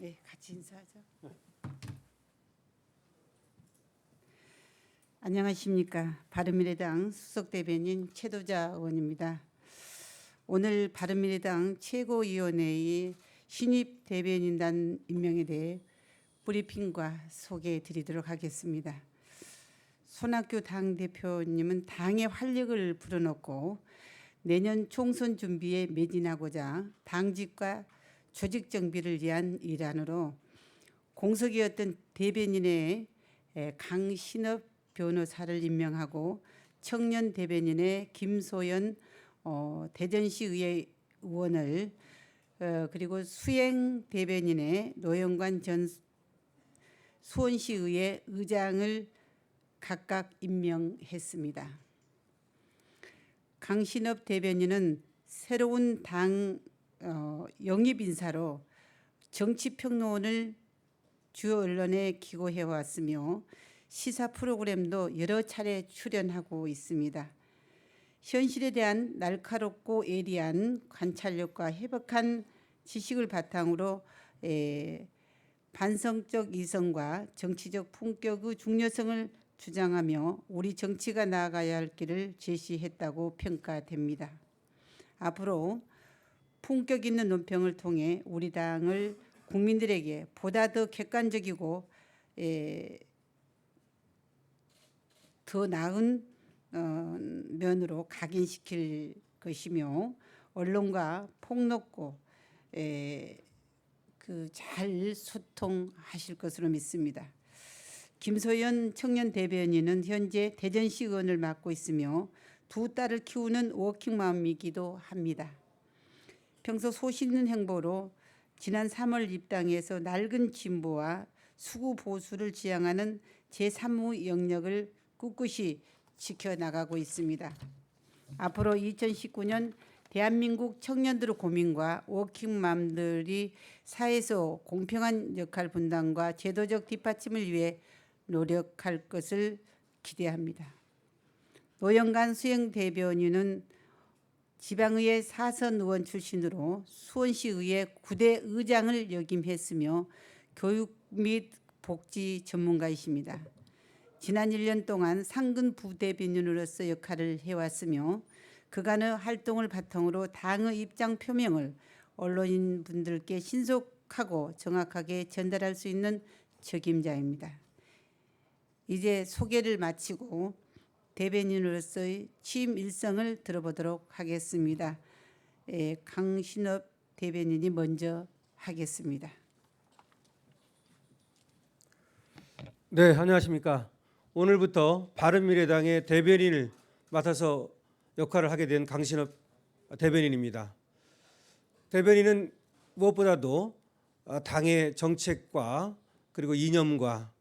네, 같이 인사하죠. 안녕하십니까. 바른미래당 수석대변인 최도자 의원입니다. 오늘 바른미래당 최고위원회의 신입 대변인단 임명에 대해 브리핑과 소개해 드리도록 하겠습니다. 손학규 당대표님은 당의 활력을 불어넣고 내년 총선 준비에 매진하고자 당직과 조직 정비를 위한 일환으로 공석이었던 대변인의 강신업 변호사를 임명하고 청년 대변인의 김소연 대전시의회 의원을 그리고 수행 대변인의 노영관 전 수원시의회 의장을 각각 임명했습니다. 강신업 대변인은 새로운 당 영입 인사로 정치평론을 주요 언론에 기고해 왔으며 시사 프로그램도 여러 차례 출연하고 있습니다. 현실에 대한 날카롭고 예리한 관찰력과 해박한 지식을 바탕으로 반성적 이성과 정치적 품격의 중요성을 주장하며 우리 정치가 나아가야 할 길을 제시했다고 평가됩니다. 앞으로 품격 있는 논평을 통해 우리 당을 국민들에게 보다 더 객관적이고 더 나은 면으로 각인시킬 것이며 언론과 폭넓고 잘 소통하실 것으로 믿습니다. 김소연 청년 대변인은 현재 대전시 의원을 맡고 있으며 두 딸을 키우는 워킹맘이기도 합니다. 평소 소신 있는 행보로 지난 3월 입당해서 낡은 진보와 수구 보수를 지향하는 제3의 영역을 꿋꿋이 지켜나가고 있습니다. 앞으로 2019년 대한민국 청년들의 고민과 워킹맘들이 사회에서 공평한 역할 분담과 제도적 뒷받침을 위해 노력할 것을 기대합니다. 노영관 수행 대변인은 지방의회 4선 의원 출신으로 수원시의회 9대 의장을 역임했으며 교육 및 복지 전문가이십니다. 지난 1년 동안 상근 부대변인으로서 역할을 해왔으며 그간의 활동을 바탕으로 당의 입장 표명을 언론인분들께 신속하고 정확하게 전달할 수 있는 적임자입니다. 이제 소개를 마치고 대변인으로서의 취임 일성을 들어보도록 하겠습니다. 강신업 대변인이 먼저 하겠습니다. 네, 안녕하십니까. 오늘부터 바른미래당의 대변인을 맡아서 역할을 하게 된 강신업 대변인입니다. 대변인은 무엇보다도 당의 정책과 그리고 이념과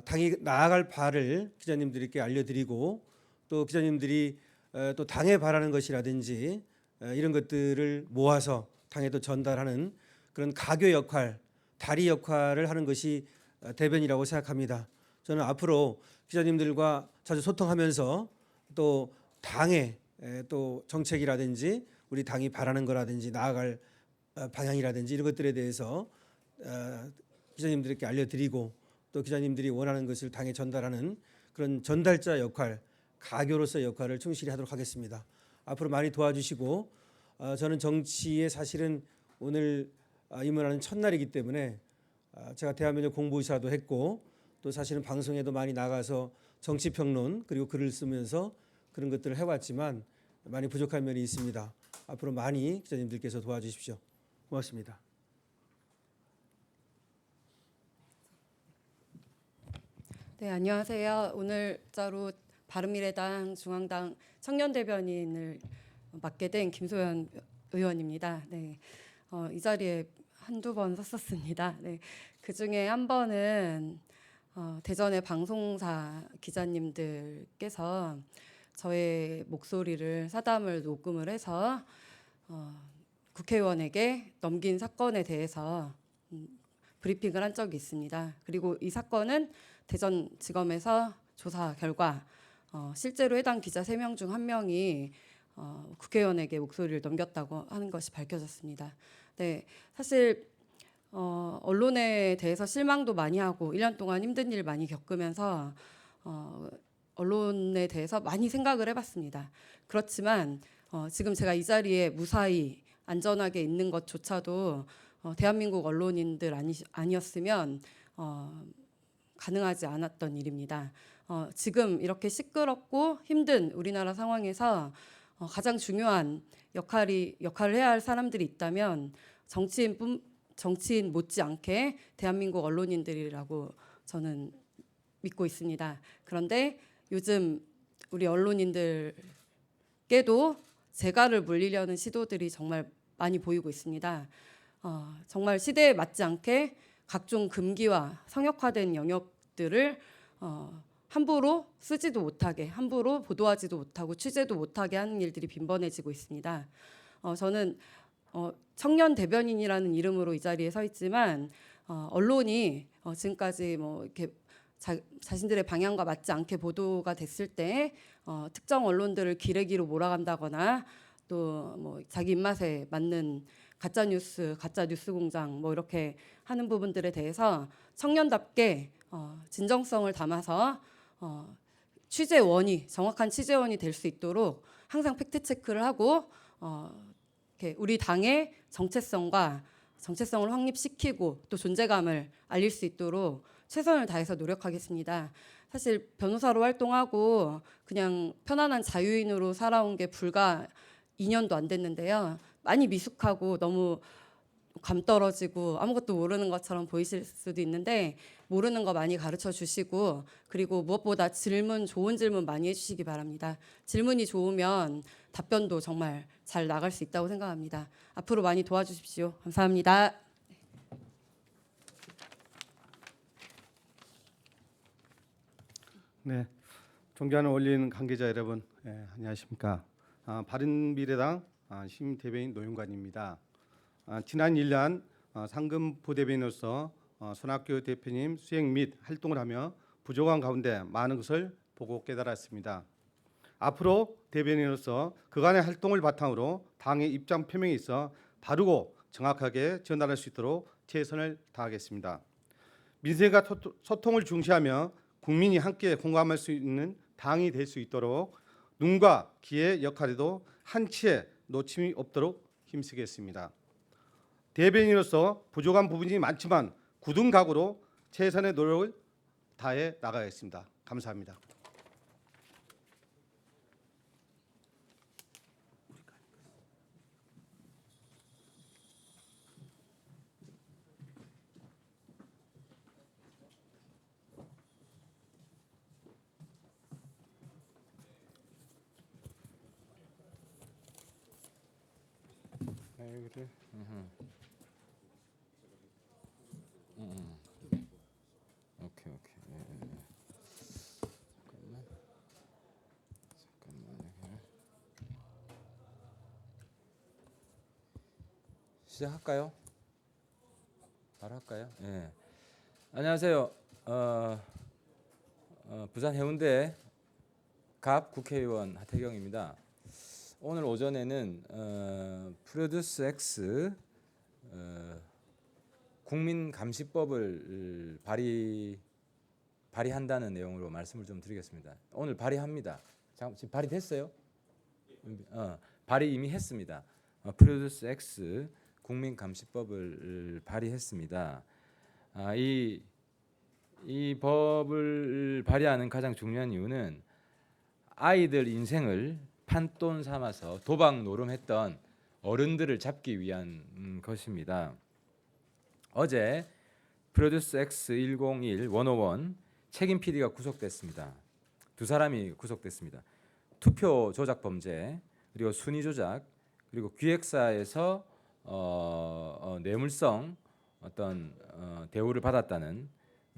당이 나아갈 바를 기자님들께 알려드리고 또 기자님들이 또 당에 바라는 것이라든지 이런 것들을 모아서 당에도 전달하는 그런 가교 역할, 다리 역할을 하는 것이 대변이라고 생각합니다. 저는 앞으로 기자님들과 자주 소통하면서 또 당의 또 정책이라든지 우리 당이 바라는 거라든지 나아갈 방향이라든지 이런 것들에 대해서 기자님들께 알려드리고 또 기자님들이 원하는 것을 당에 전달하는 그런 전달자 역할, 가교로서의 역할을 충실히 하도록 하겠습니다. 앞으로 많이 도와주시고 저는 정치에 사실은 오늘 입문하는 첫날이기 때문에 제가 대한민국 공보이사도 했고 또 사실은 방송에도 많이 나가서 정치평론 그리고 글을 쓰면서 그런 것들을 해왔지만 많이 부족한 면이 있습니다. 앞으로 많이 기자님들께서 도와주십시오. 고맙습니다. 네, 안녕하세요. 오늘자로 바른미래당 중앙당 청년대변인을 맡게 된 김소연 의원입니다. 네, 이 자리에 한두 번 섰었습니다. 네, 그중에 한 번은 대전의 방송사 기자님들께서 저의 목소리를 사담을 녹음을 해서 국회의원에게 넘긴 사건에 대해서 브리핑을 한 적이 있습니다. 그리고 이 사건은 대전지검에서 조사 결과 실제로 해당 기자 3명 중 1명이 국회의원에게 목소리를 넘겼다고 하는 것이 밝혀졌습니다. 네, 사실 언론에 대해서 실망도 많이 하고 1년 동안 힘든 일 많이 겪으면서 언론에 대해서 많이 생각을 해봤습니다. 그렇지만 지금 제가 이 자리에 무사히 안전하게 있는 것조차도 대한민국 언론인들 아니었으면 가능하지 않았던 일입니다. 지금 이렇게 시끄럽고 힘든 우리나라 상황에서 가장 중요한 역할을 해야 할 사람들이 있다면 정치인 못지않게 대한민국 언론인들이라고 저는 믿고 있습니다. 그런데 요즘 우리 언론인들께도 재갈을 물리려는 시도들이 정말 많이 보이고 있습니다. 정말 시대에 맞지 않게 각종 금기와 성역화된 영역들을 함부로 쓰지도 못하게, 함부로 보도하지도 못하고 취재도 못하게 하는 일들이 빈번해지고 있습니다. 저는 청년 대변인이라는 이름으로 이 자리에 서 있지만 언론이 지금까지 뭐 이렇게 자신들의 방향과 맞지 않게 보도가 됐을 때 특정 언론들을 기레기로 몰아간다거나 또 뭐 자기 입맛에 맞는 가짜 뉴스 공장 뭐 이렇게 하는 부분들에 대해서 청년답게 진정성을 담아서 정확한 취재원이 될 수 있도록 항상 팩트 체크를 하고 이렇게 우리 당의 정체성을 확립시키고 또 존재감을 알릴 수 있도록 최선을 다해서 노력하겠습니다. 사실 변호사로 활동하고 그냥 편안한 자유인으로 살아온 게 불과 2년도 안 됐는데요. 많이 미숙하고 너무 감 떨어지고 아무것도 모르는 것처럼 보이실 수도 있는데 모르는 거 많이 가르쳐 주시고 그리고 무엇보다 좋은 질문 많이 해주시기 바랍니다. 질문이 좋으면 답변도 정말 잘 나갈 수 있다고 생각합니다. 앞으로 많이 도와주십시오. 감사합니다. 네, 존경하는 올린 관계자 여러분, 안녕하십니까? 바른미래당 심 대변인 노영관입니다. 지난 1년 상금 부대변인으로서 손학규 대표님 수행 및 활동을 하며 부족한 가운데 많은 것을 보고 깨달았습니다. 앞으로 대변인으로서 그간의 활동을 바탕으로 당의 입장 표명에 있어 바르고 정확하게 전달할 수 있도록 최선을 다하겠습니다. 민생과 소통을 중시하며 국민이 함께 공감할 수 있는 당이 될 수 있도록 눈과 귀의 역할에도 한치의 놓침이 없도록 힘쓰겠습니다. 대변인으로서 부족한 부분이 많지만 굳은 각오로 최선의 노력을 다해 나가겠습니다. 감사합니다. 그래. 오케이. 잠깐만. 시작할까요? 바로 할까요? 예. 안녕하세요. 부산 해운대 갑 국회의원 하태경입니다. 오늘 오전에는 프로듀스 X 국민감시법을 발의한다는 내용으로 말씀을 좀 드리겠습니다. 오늘 발의합니다. 지금 발의됐어요? 발의 이미 했습니다. 프로듀스 X 국민감시법을 발의했습니다. 이 법을 발의하는 가장 중요한 이유는 아이들 인생을 판돈 삼아서 도박 노름했던 어른들을 잡기 위한 것입니다. 어제 프로듀스 X 101 책임 PD가 구속됐습니다. 두 사람이 구속됐습니다. 투표 조작 범죄, 그리고 순위 조작, 그리고 기획사에서 뇌물성 어떤 대우를 받았다는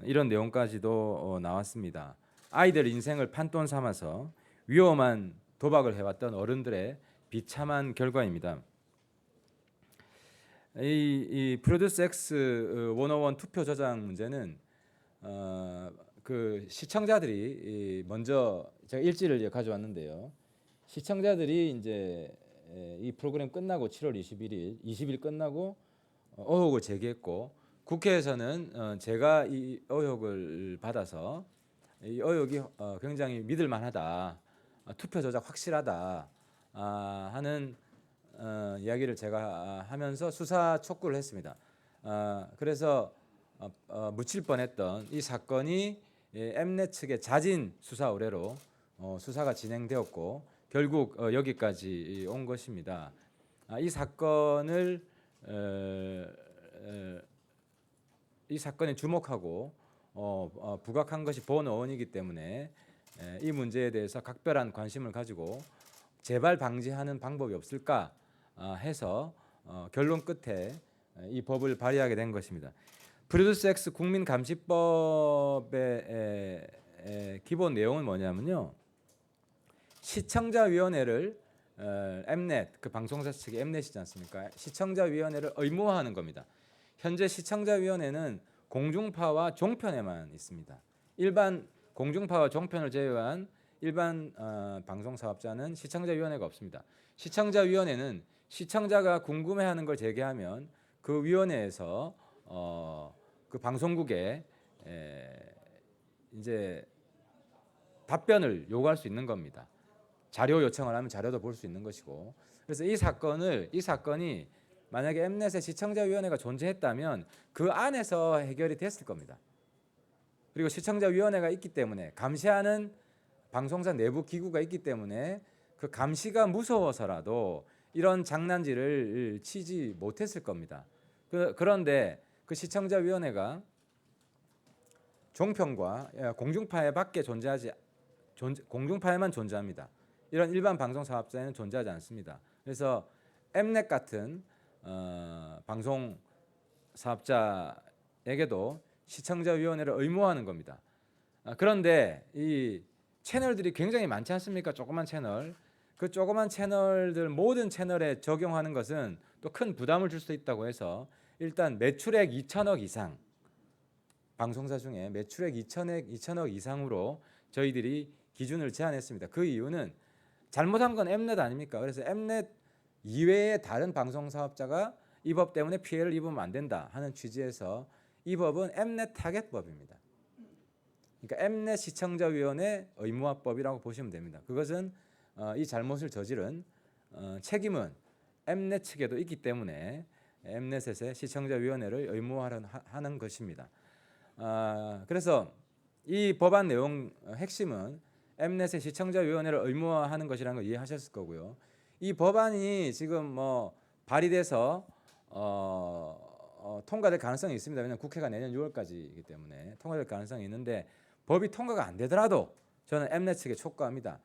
이런 내용까지도 나왔습니다. 아이들 인생을 판돈 삼아서 위험한 도박을 해왔던 어른들의 비참한 결과입니다. 이 프로듀스 X 101 투표 저장 문제는 그 시청자들이 먼저 제가 일지를 가져왔는데요. 시청자들이 이제 이 프로그램 끝나고 7월 20일 끝나고 의혹을 제기했고 국회에서는 제가 이 의혹을 받아서 이 의혹이 굉장히 믿을 만하다, 투표 조작 확실하다 하는 이야기를 제가 하면서 수사 촉구를 했습니다. 그래서 묻힐 뻔했던 이 사건이 엠넷 측의 자진 수사 의뢰로 수사가 진행되었고 결국 여기까지 온 것입니다. 이 사건을 이 사건에 주목하고 부각한 것이 본 의원이기 때문에 이 문제에 대해서 각별한 관심을 가지고 재발 방지하는 방법이 없을까 해서 결론 끝에 이 법을 발의하게 된 것입니다. 프로듀스 X 국민감시법의 기본 내용은 뭐냐면요. 시청자위원회를 엠넷, 그 방송사 측의 엠넷이지 않습니까? 시청자위원회를 의무화하는 겁니다. 현재 시청자위원회는 공중파와 종편에만 있습니다. 일반 공중파와 종편을 제외한 일반 방송사업자는 시청자위원회가 없습니다. 시청자위원회는 시청자가 궁금해하는 걸 제기하면 그 위원회에서 그 방송국에 이제 답변을 요구할 수 있는 겁니다. 자료 요청을 하면 자료도 볼 수 있는 것이고, 그래서 이 사건이 만약에 엠넷에 시청자위원회가 존재했다면 그 안에서 해결이 됐을 겁니다. 그리고 시청자위원회가 있기 때문에 감시하는 방송사 내부 기구가 있기 때문에 그 감시가 무서워서라도 이런 장난질을 치지 못했을 겁니다. 그런데 그 시청자위원회가 종편과 공중파에만 존재합니다. 이런 일반 방송 사업자에는 존재하지 않습니다. 그래서 엠넷 같은 방송 사업자에게도 시청자위원회를 의무화하는 겁니다. 그런데 이 채널들이 굉장히 많지 않습니까? 조그만 채널. 그 조그만 채널들 모든 채널에 적용하는 것은 또 큰 부담을 줄 수 있다고 해서 일단 매출액 2천억 이상, 방송사 중에 매출액 2천억 이상으로 저희들이 기준을 제한했습니다. 그 이유는 잘못한 건 엠넷 아닙니까? 그래서 엠넷 이외의 다른 방송 사업자가 이 법 때문에 피해를 입으면 안 된다 하는 취지에서 이 법은 엠넷 타겟법입니다. 그러니까 엠넷 시청자위원회 의무화법이라고 보시면 됩니다. 그것은 이 잘못을 저지른 책임은 엠넷 측에도 있기 때문에 엠넷의 시청자위원회를 의무화하는 것입니다. 그래서 이 법안 내용 핵심은 엠넷의 시청자위원회를 의무화하는 것이라는 걸 이해하셨을 거고요. 이 법안이 지금 뭐 발의돼서 통과될 가능성이 있습니다. 왜냐하면 국회가 내년 6월까지이기 때문에 통과될 가능성이 있는데 법이 통과가 안 되더라도 저는 엠넷 측에 촉구합니다.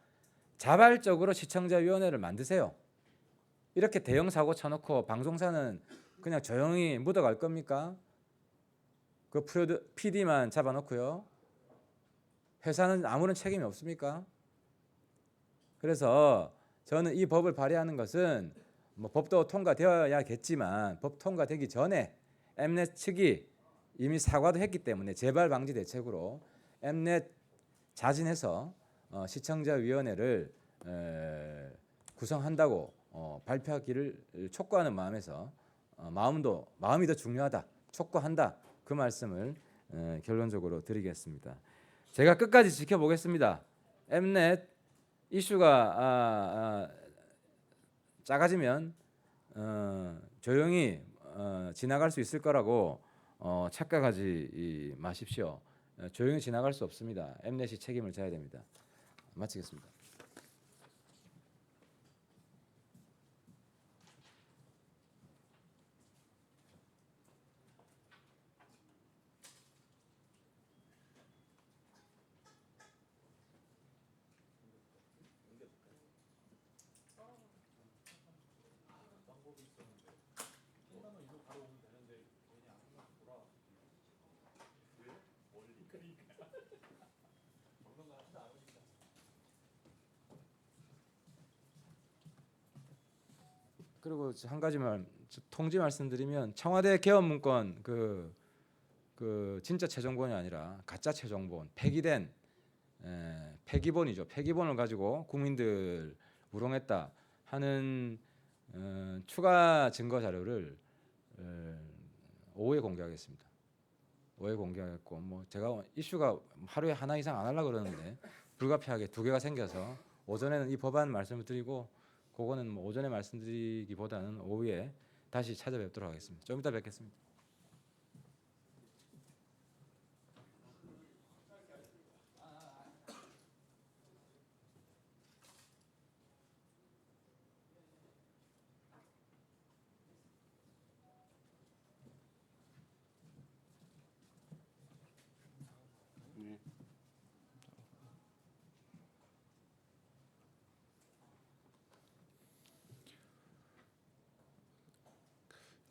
자발적으로 시청자위원회를 만드세요. 이렇게 대형 사고 쳐놓고 방송사는 그냥 조용히 묻어갈 겁니까? 그 PD만 잡아놓고요. 회사는 아무런 책임이 없습니까? 그래서 저는 이 법을 발의하는 것은 뭐 법도 통과되어야겠지만 법 통과되기 전에 엠넷 측이 이미 사과도 했기 때문에 재발 방지 대책으로 엠넷 자진해서 시청자위원회를 구성한다고 발표하기를 촉구하는 마음에서 마음이 더 중요하다, 촉구한다, 그 말씀을 결론적으로 드리겠습니다. 제가 끝까지 지켜보겠습니다. 엠넷 이슈가 작아지면 조용히 지나갈 수 있을 거라고 착각하지 마십시오. 조용히 지나갈 수 없습니다. 엠넷이 책임을 져야 됩니다. 마치겠습니다. 그리고 한 가지만 통지 말씀드리면 청와대 개헌 문건 그 진짜 최종본이 아니라 가짜 최종본, 폐기된 폐기본이죠. 폐기본을 가지고 국민들 우롱했다 하는 추가 증거 자료를 오후에 공개하겠습니다. 오해 공개했고 뭐 제가 이슈가 하루에 하나 이상 안 하려고 그러는데 불가피하게 두 개가 생겨서 오전에는 이 법안 말씀을 드리고 그거는 뭐 오전에 말씀드리기보다는 오후에 다시 찾아뵙도록 하겠습니다. 좀 이따 뵙겠습니다.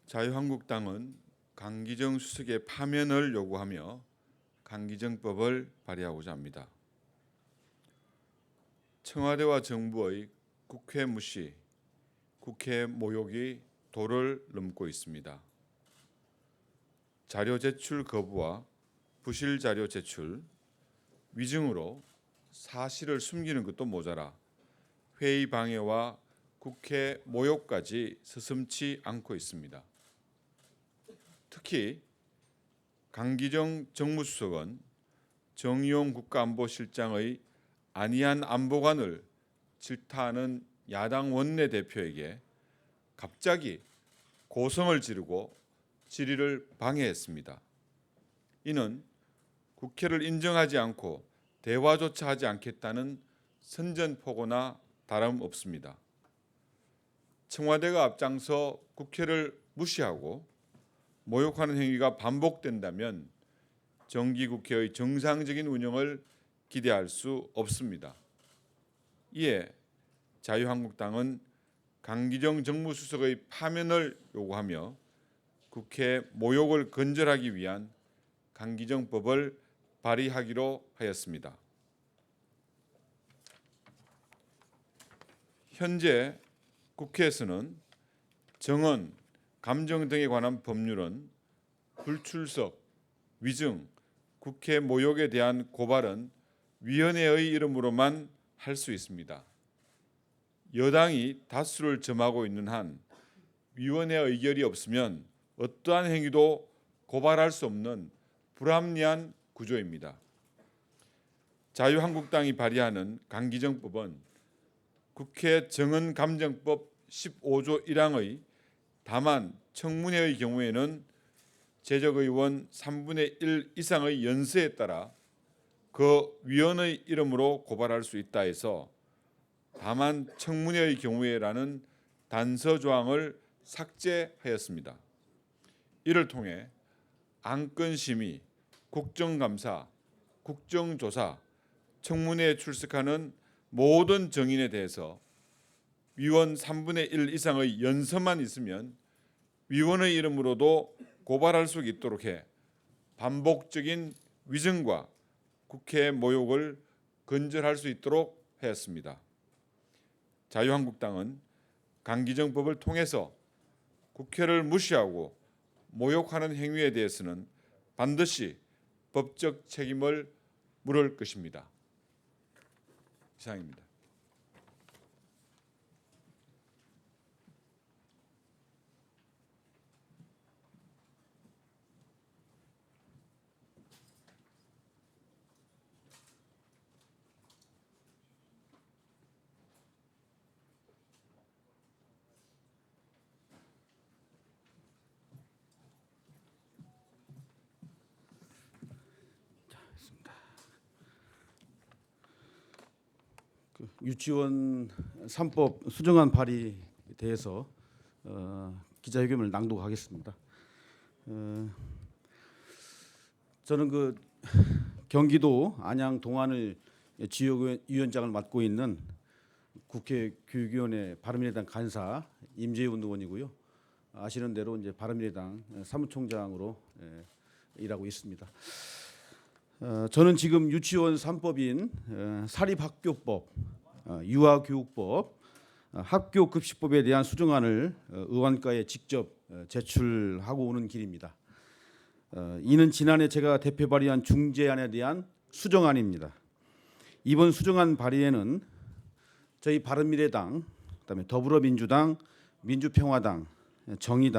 자유한국당은 강기정 수석의 파면을 요구하며 강기정법을 발의하고자 합니다. 청와대와 정부의 국회 무시, 국회 모욕이 도를 넘고 있습니다. 자료 제출 거부와 부실 자료 제출, 위증으로 사실을 숨기는 것도 모자라 회의 방해와 국회 모욕까지 서슴지 않고 있습니다. 특히 강기정 정무수석은 정의용 국가안보실장의 안희안 안보관을 질타하는 야당 원내대표에게 갑자기 고성을 지르고 질의를 방해했습니다. 이는 국회를 인정하지 않고 대화조차 하지 않겠다는 선전포고나 다름없습니다. 청와대가 앞장서 국회를 무시하고 모욕하는 행위가 반복된다면 정기국회의 정상적인 운영을 기대할 수 없습니다. 이에 자유한국당은 강기정 정무수석의 파면을 요구하며 국회 모욕을 근절하기 위한 강기정법을 발의하기로 하였습니다. 현재 국회에서는 정언, 감정 등에 관한 법률은 불출석, 위증, 국회 모욕에 대한 고발은 위원회의 이름으로만 할 수 있습니다. 여당이 다수를 점하고 있는 한 위원회 의결이 없으면 어떠한 행위도 고발할 수 없는 불합리한 구조입니다. 자유한국당이 발의하는 강기정법은 국회 정언감정법 15조 1항의 다만 청문회의 경우에는 재적의원 3분의 1 이상의 연세에 따라 그 위원의 이름으로 고발할 수 있다 해서 다만 청문회의 경우에라는 단서 조항을 삭제하였습니다. 이를 통해 안건심의, 국정감사, 국정조사, 청문회에 출석하는 모든 정인에 대해서 위원 3분의 1 이상의 연서만 있으면 위원의 이름으로도 고발할 수 있도록 해 반복적인 위증과 국회 모욕을 근절할 수 있도록 하였습니다. 자유한국당은 강기정법을 통해서 국회를 무시하고 모욕하는 행위에 대해서는 반드시 법적 책임을 물을 것입니다. 이상입니다. 유치원 3법 수정안 발의에 대해서 기자회견을 낭독하겠습니다. 저는 그 경기도 안양 동안을 지역위원장을 맡고 있는 국회 교육위원회 바른미래당 간사 임재훈 의원이고요. 아시는 대로 이제 바른미래당 사무총장으로 일하고 있습니다. 저는 지금 유치원 3법인 사립학교법, 유아교육법, 학교급식법에 대한 수정안을 의원과에 직접 제출하고 오는 길입니다. 이는 지난해 제가 대표 발의한 중재안에 대한 수정안입니다. 이번 수정안 발의에는 저희 바른미래당, 그다음에 더불어민주당, 민주평화당, 정의당